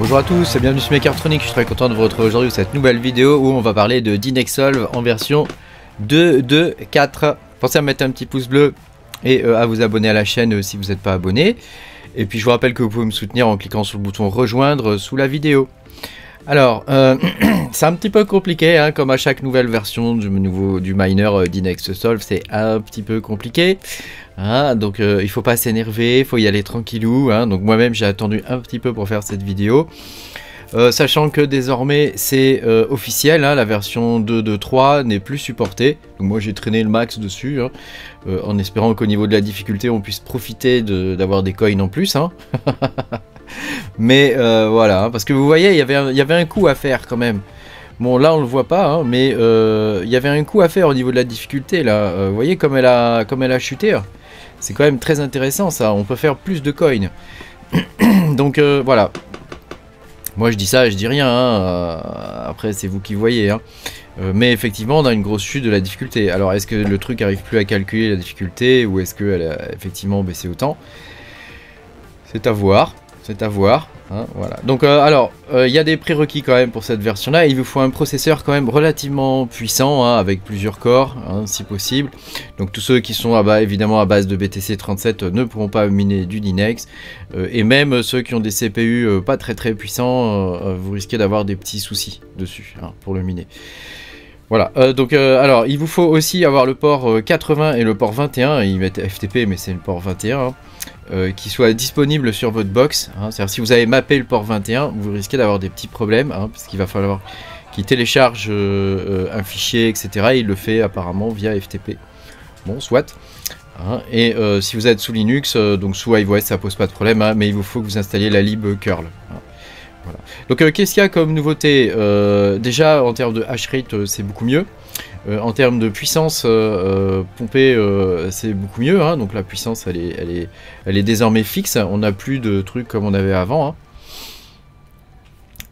Bonjour à tous et bienvenue sur Makertronic, je suis très content de vous retrouver aujourd'hui pour cette nouvelle vidéo où on va parler de DynexSolve en version 2.2.4. Pensez à mettre un petit pouce bleu et à vous abonner à la chaîne si vous n'êtes pas abonné. Et puis je vous rappelle que vous pouvez me soutenir en cliquant sur le bouton rejoindre sous la vidéo. Alors, c'est un petit peu compliqué, hein, comme à chaque nouvelle version du miner DynexSolve, c'est un petit peu compliqué. Hein, donc il faut pas s'énerver, il faut y aller tranquillou. Hein, donc moi-même j'ai attendu un petit peu pour faire cette vidéo. Sachant que désormais c'est officiel, hein, la version 2.2.3 n'est plus supportée. Donc moi j'ai traîné le max dessus, hein, en espérant qu'au niveau de la difficulté on puisse profiter d'avoir des coins en plus. Hein. Mais voilà, hein, parce que vous voyez, il y avait un coup à faire quand même. Bon, là on le voit pas, hein, mais il y avait un coup à faire au niveau de la difficulté là. Vous voyez comme elle a chuté. Hein. C'est quand même très intéressant ça. On peut faire plus de coins. Donc voilà. Moi je dis ça, je dis rien. Hein. Après c'est vous qui voyez. Hein. Mais effectivement on a une grosse chute de la difficulté. Alors est-ce que le truc arrive plus à calculer la difficulté ou est-ce qu'elle a effectivement baissé autant? C'est à voir. C'est à voir, hein, voilà. Donc alors, il y a des prérequis quand même pour cette version-là. Il vous faut un processeur quand même relativement puissant, hein, avec plusieurs corps, hein, si possible. Donc tous ceux qui sont évidemment à base de BTC37 ne pourront pas miner du Dynex. Et même ceux qui ont des CPU pas très puissants, vous risquez d'avoir des petits soucis dessus, hein, pour le miner. Voilà, alors il vous faut aussi avoir le port 80 et le port 21, ils mettent FTP mais c'est le port 21, hein, qui soit disponible sur votre box, hein. C'est-à-dire si vous avez mappé le port 21, vous risquez d'avoir des petits problèmes, hein, parce qu'il va falloir qu'il télécharge un fichier, etc. Il le fait apparemment via FTP. Bon, soit. Hein, et si vous êtes sous Linux, donc sous iOS, ça pose pas de problème, hein, mais il vous faut que vous installiez la lib curl. Hein. Voilà. Donc qu'est-ce qu'il y a comme nouveauté? Déjà en termes de hash rate c'est beaucoup mieux. En termes de puissance pompée c'est beaucoup mieux. Hein. Donc la puissance elle est désormais fixe. On n'a plus de trucs comme on avait avant. Hein.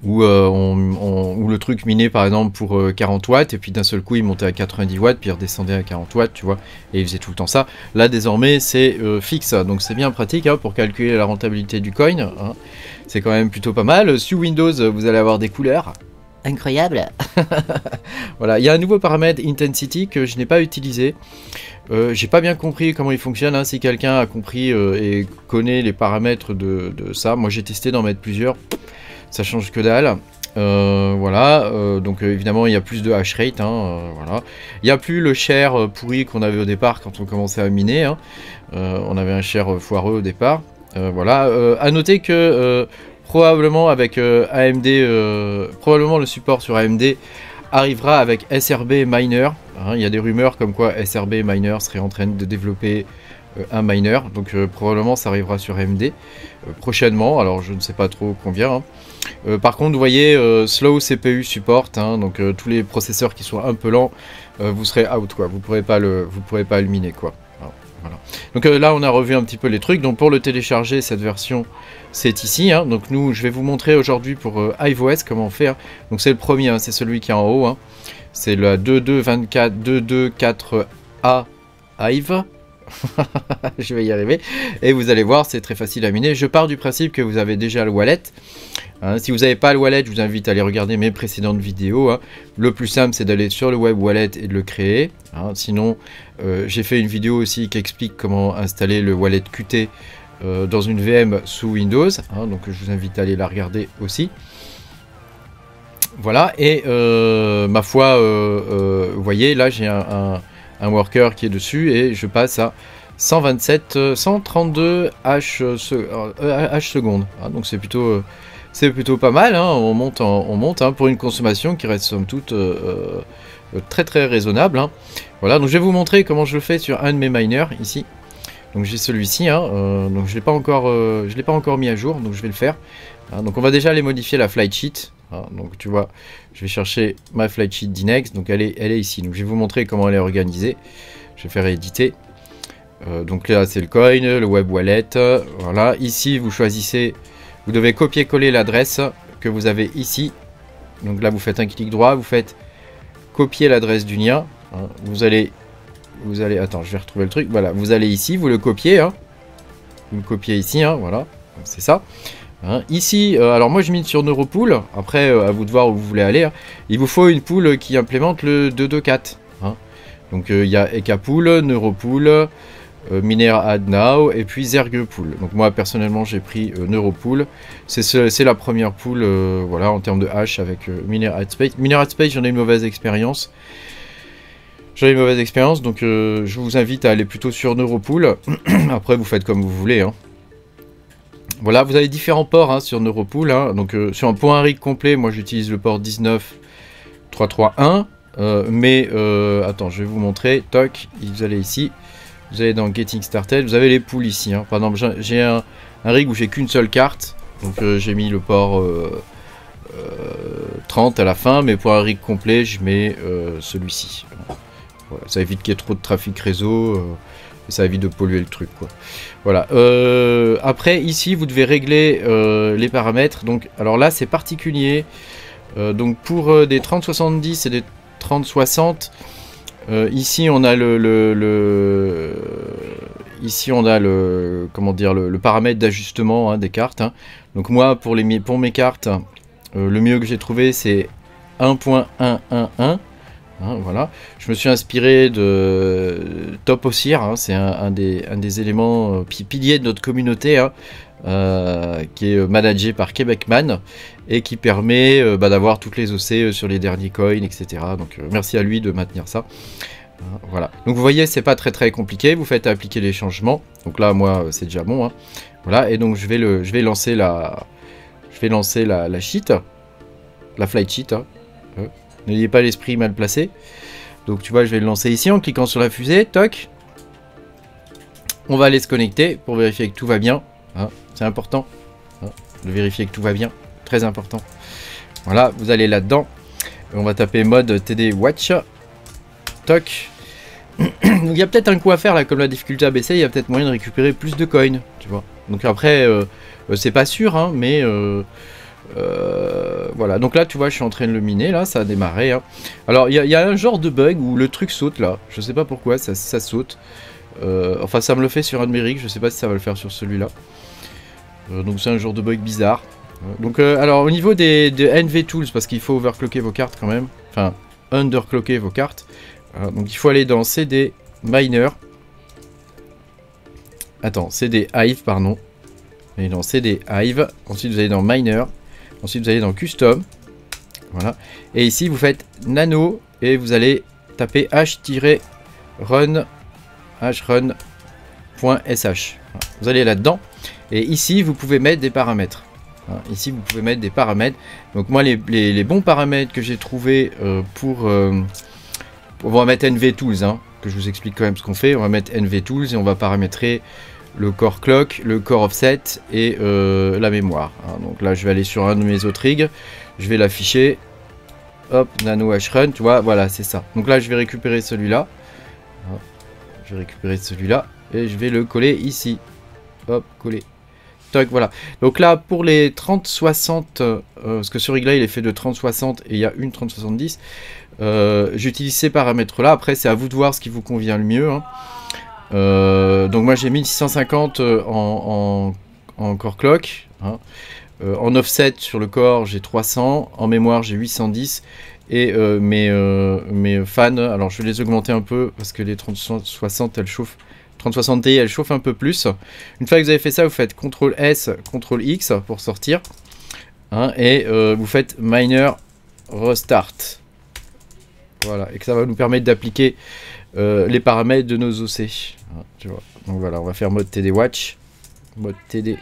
Où le truc minait par exemple pour 40 watts et puis d'un seul coup il montait à 90 watts puis il redescendait à 40 watts, tu vois, et il faisait tout le temps ça. Là désormais c'est fixe, donc c'est bien pratique, hein, pour calculer la rentabilité du coin. Hein. C'est quand même plutôt pas mal. Sur Windows vous allez avoir des couleurs incroyables. Voilà, il y a un nouveau paramètre Intensity que je n'ai pas utilisé. J'ai pas bien compris comment il fonctionne, hein. Si quelqu'un a compris et connaît les paramètres de ça, moi j'ai testé d'en mettre plusieurs. Ça change que dalle. Voilà, donc évidemment il y a plus de hash rate, hein, voilà. Il n'y a plus le share pourri qu'on avait au départ quand on commençait à miner, hein. On avait un share foireux au départ. Voilà, à noter que probablement avec AMD, probablement le support sur AMD arrivera avec SRB Miner, hein. Il y a des rumeurs comme quoi SRB Miner serait en train de développer un miner, donc probablement ça arrivera sur AMD prochainement, alors je ne sais pas trop combien. Hein. Par contre vous voyez slow CPU support, hein, donc tous les processeurs qui sont un peu lents, vous serez out quoi, vous pourrez pas le miner quoi. Alors, voilà. Donc là on a revu un petit peu les trucs, donc pour le télécharger cette version c'est ici, hein. Donc nous je vais vous montrer aujourd'hui pour iOS comment faire. Donc c'est le premier, hein, c'est celui qui est en haut, hein. C'est la 2.2.24 Hive. Je vais y arriver et vous allez voir c'est très facile à miner. Je pars du principe que vous avez déjà le wallet, hein. Si vous n'avez pas le wallet je vous invite à aller regarder mes précédentes vidéos, hein. Le plus simple c'est d'aller sur le web wallet et de le créer, hein. Sinon j'ai fait une vidéo aussi qui explique comment installer le wallet Qt dans une VM sous Windows, hein. Donc je vous invite à aller la regarder aussi. Voilà, et ma foi vous voyez là j'ai un worker qui est dessus et je passe à 132 H secondes, hein, donc c'est plutôt pas mal, hein, on monte, hein, pour une consommation qui reste somme toute très raisonnable, hein. Voilà, donc je vais vous montrer comment je le fais sur un de mes miners ici. Donc j'ai celui-ci, hein, donc je l'ai pas encore mis à jour, donc je vais le faire. Hein, donc on va déjà aller modifier la flight sheet. Hein, donc tu vois, je vais chercher ma flight sheet Dynex, donc elle est ici. Donc je vais vous montrer comment elle est organisée. Je vais faire éditer. Donc là c'est le coin, le web wallet. Voilà, ici vous choisissez, vous devez copier-coller l'adresse que vous avez ici. Donc là vous faites un clic droit, vous faites copier l'adresse du lien. Hein, vous allez, attends, je vais retrouver le truc. Voilà, vous allez ici, vous le copiez, hein. Vous le copiez ici, hein, voilà. C'est ça. Hein. Ici, alors moi je mine sur Neuropool, après à vous de voir où vous voulez aller. Hein. Il vous faut une pool qui implémente le 224. Hein. Donc il y a Ekapool, Neuropool, Miner Add Now et puis Zergpool. Donc moi personnellement j'ai pris Neuropool. C'est la première pool voilà, en termes de hash avec Miner Add Space. Miner Add Space, j'en ai une mauvaise expérience. Donc je vous invite à aller plutôt sur Neuropool. Après vous faites comme vous voulez. Hein. Voilà, vous avez différents ports hein, sur Neuropool. Hein. Donc sur un port rig complet, moi j'utilise le port 19.331. Mais attends, je vais vous montrer. Toc, vous allez ici. Vous allez dans Getting Started. Vous avez les pools ici. Hein. Par exemple, j'ai un rig où j'ai qu'une seule carte. Donc j'ai mis le port 30 à la fin. Mais pour un rig complet, je mets celui-ci. Voilà, ça évite qu'il y ait trop de trafic réseau. Et ça évite de polluer le truc. Quoi. Voilà. Après, ici, vous devez régler les paramètres. Donc, alors là, c'est particulier. Donc pour des 3070 et des 3060, ici on a ici on a comment dire le paramètre d'ajustement hein, des cartes. Hein. Donc moi pour mes cartes, le mieux que j'ai trouvé c'est 1.111. Hein, voilà. Je me suis inspiré de Top Ossir, hein, c'est un des éléments piliers de notre communauté, hein, qui est managé par Québecman et qui permet d'avoir toutes les OC sur les derniers coins, etc. Donc merci à lui de maintenir ça. Voilà. Donc vous voyez, c'est pas très compliqué. Vous faites appliquer les changements. Donc là, moi, c'est déjà bon. Hein. Voilà. Et donc je vais lancer la sheet, la flight sheet. Hein. N'ayez pas l'esprit mal placé. Donc tu vois, je vais le lancer ici en cliquant sur la fusée. Toc. On va aller se connecter pour vérifier que tout va bien. Hein, c'est important hein, de vérifier que tout va bien. Très important. Voilà, vous allez là-dedans. On va taper mode TD Watch. Toc. Il y a peut-être un coup à faire là, comme la difficulté a baissé, il y a peut-être moyen de récupérer plus de coins. Tu vois. Donc après, c'est pas sûr, hein, mais... voilà, donc là tu vois je suis en train de le miner, là ça a démarré hein. Alors il y a un genre de bug où le truc saute là, je sais pas pourquoi ça saute, enfin ça me le fait sur un de mes rigs, je sais pas si ça va le faire sur celui là, donc c'est un genre de bug bizarre. Donc alors au niveau des NV Tools, parce qu'il faut overclocker vos cartes quand même, enfin underclocker vos cartes, donc il faut aller dans CD Miner, attends CD Hive pardon, et dans CD Hive, ensuite vous allez dans Miner. Ensuite, vous allez dans Custom. Voilà. Et ici, vous faites Nano. Et vous allez taper h-run.sh. Vous allez là-dedans. Et ici, vous pouvez mettre des paramètres. Ici, vous pouvez mettre des paramètres. Donc, moi, les bons paramètres que j'ai trouvés on va mettre NV Tools. Hein, que je vous explique quand même ce qu'on fait. On va mettre NV Tools et on va paramétrer le core clock, le core offset et la mémoire. Hein. Donc là, je vais aller sur un de mes autres rigs, je vais l'afficher. Hop, nano hrun, tu vois, voilà, c'est ça. Donc là, je vais récupérer celui-là. Je vais récupérer celui-là et je vais le coller ici. Hop, coller. Toc, voilà. Donc là, pour les 3060, parce que ce rig-là, il est fait de 3060 et il y a une 3070, j'utilise ces paramètres-là. Après, c'est à vous de voir ce qui vous convient le mieux. Hein. Donc moi j'ai 1650 en core clock, hein. En offset sur le core j'ai 300, en mémoire j'ai 810 et mes fans, alors je vais les augmenter un peu parce que les 3060 elles chauffent, 3060 Ti elles chauffent un peu plus. Une fois que vous avez fait ça, vous faites CTRL S, CTRL X pour sortir, hein, et vous faites Miner Restart. Voilà, et que ça va nous permettre d'appliquer les paramètres de nos OC. Hein, tu vois. Donc voilà, on va faire mode TD Watch. Mode TD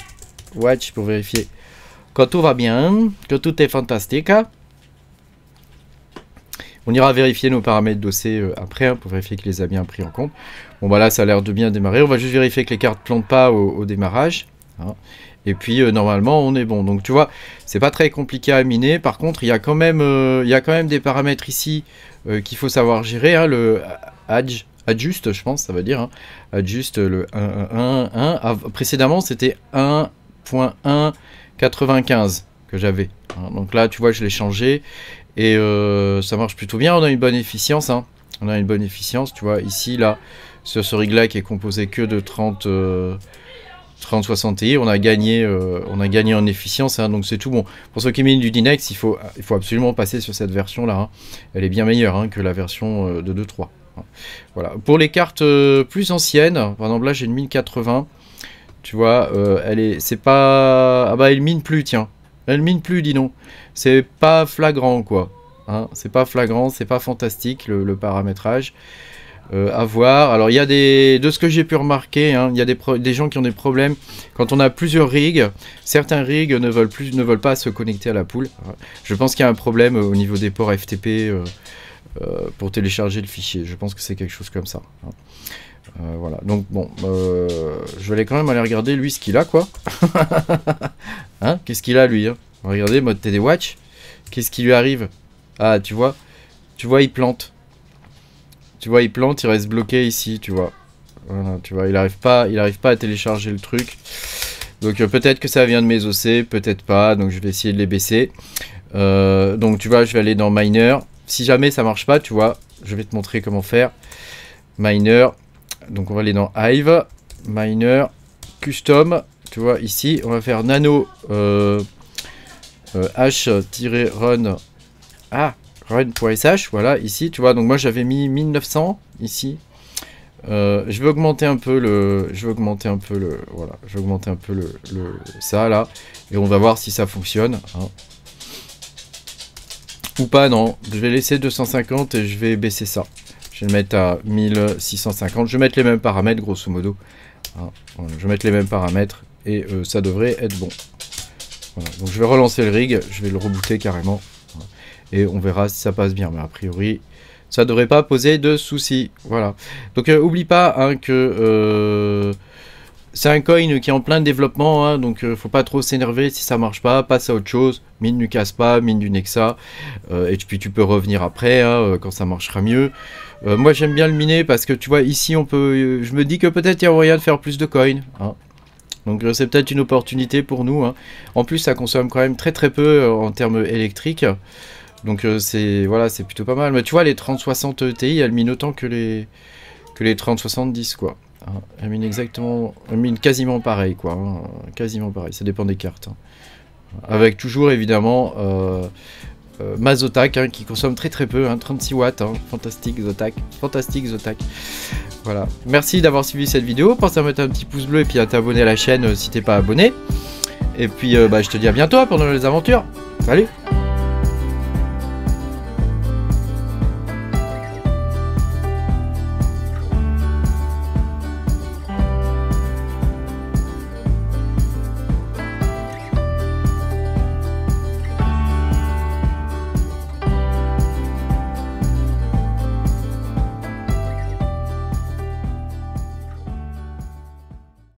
Watch pour vérifier que tout va bien, que tout est fantastique. On ira vérifier nos paramètres d'OC après, hein, pour vérifier qu'il les a bien pris en compte. Bon bah là ça a l'air de bien démarrer. On va juste vérifier que les cartes ne plantent pas au démarrage. Hein. Et puis normalement on est bon. Donc tu vois, c'est pas très compliqué à miner. Par contre, il y a quand même des paramètres ici qu'il faut savoir gérer. Hein, le adjust, je pense, ça veut dire. Hein, adjust le 1.1.1. Précédemment, c'était 1.1.95 que j'avais. Hein, donc là, tu vois, je l'ai changé. Et ça marche plutôt bien. On a une bonne efficience. Hein. On a une bonne efficience. Tu vois, ici, là, sur ce rig-là qui est composé que de 30... 3060 Ti, on a gagné en efficience, hein, donc c'est tout bon. Pour ceux qui minent du Dynex, il faut absolument passer sur cette version-là. Hein. Elle est bien meilleure hein, que la version de 2.3. Hein. Voilà. Pour les cartes plus anciennes, par exemple là j'ai une 1080, tu vois, c'est pas... Ah bah elle mine plus, tiens. Elle mine plus, dis donc. C'est pas flagrant, quoi. Hein, c'est pas flagrant, c'est pas fantastique le paramétrage. À voir. Alors il y a de ce que j'ai pu remarquer, hein, il y a des gens qui ont des problèmes quand on a plusieurs rigs. Certains rigs ne veulent pas se connecter à la pool. Je pense qu'il y a un problème au niveau des ports FTP pour télécharger le fichier. Je pense que c'est quelque chose comme ça. Hein. Voilà. Donc bon, je vais aller quand même aller regarder lui ce qu'il a quoi. Hein, qu'est-ce qu'il a lui hein. Regardez mode TD Watch. Qu'est-ce qui lui arrive? Ah tu vois il plante. Tu vois, il plante, il reste bloqué ici, tu vois. Voilà, tu vois, il arrive pas à télécharger le truc. Donc peut-être que ça vient de mes OC, peut-être pas. Donc je vais essayer de les baisser. Donc tu vois, je vais aller dans Miner. Si jamais ça marche pas, tu vois, je vais te montrer comment faire. Miner. Donc on va aller dans Hive, Miner, Custom. Tu vois, ici, on va faire Nano H-Run. Ah, run.sh, voilà, ici, tu vois, donc moi j'avais mis 1900, ici. Je vais augmenter un peu ça, là, et on va voir si ça fonctionne, hein. Ou pas, non, je vais laisser 250 et je vais baisser ça. Je vais le mettre à 1650, je vais mettre les mêmes paramètres, grosso modo. Hein, voilà, je vais mettre les mêmes paramètres, et ça devrait être bon. Voilà, donc je vais relancer le rig, je vais le rebooter carrément. Et on verra si ça passe bien. Mais a priori, ça devrait pas poser de soucis. Voilà. Donc, oublie pas hein, que c'est un coin qui est en plein développement. Hein, donc, faut pas trop s'énerver si ça marche pas. Passe à autre chose. Mine du Caspa, mine du Nexa. Et puis, tu peux revenir après hein, quand ça marchera mieux. Moi, j'aime bien le miner parce que tu vois, ici, on peut. Je me dis que peut-être il y a moyen de faire plus de coins. Hein. Donc, c'est peut-être une opportunité pour nous. Hein. En plus, ça consomme quand même très peu en termes électriques. Donc c'est plutôt pas mal. Mais tu vois les 3060 Ti elles minent autant que les 3070 quoi. Hein, elles minent quasiment pareil quoi. Hein, quasiment pareil, ça dépend des cartes. Hein. Avec toujours évidemment ma Zotac hein, qui consomme très peu, hein, 36 watts. Hein, fantastique Zotac. Voilà. Merci d'avoir suivi cette vidéo. Pense à mettre un petit pouce bleu et puis à t'abonner à la chaîne si t'es pas abonné. Et puis je te dis à bientôt pendant les aventures. Salut!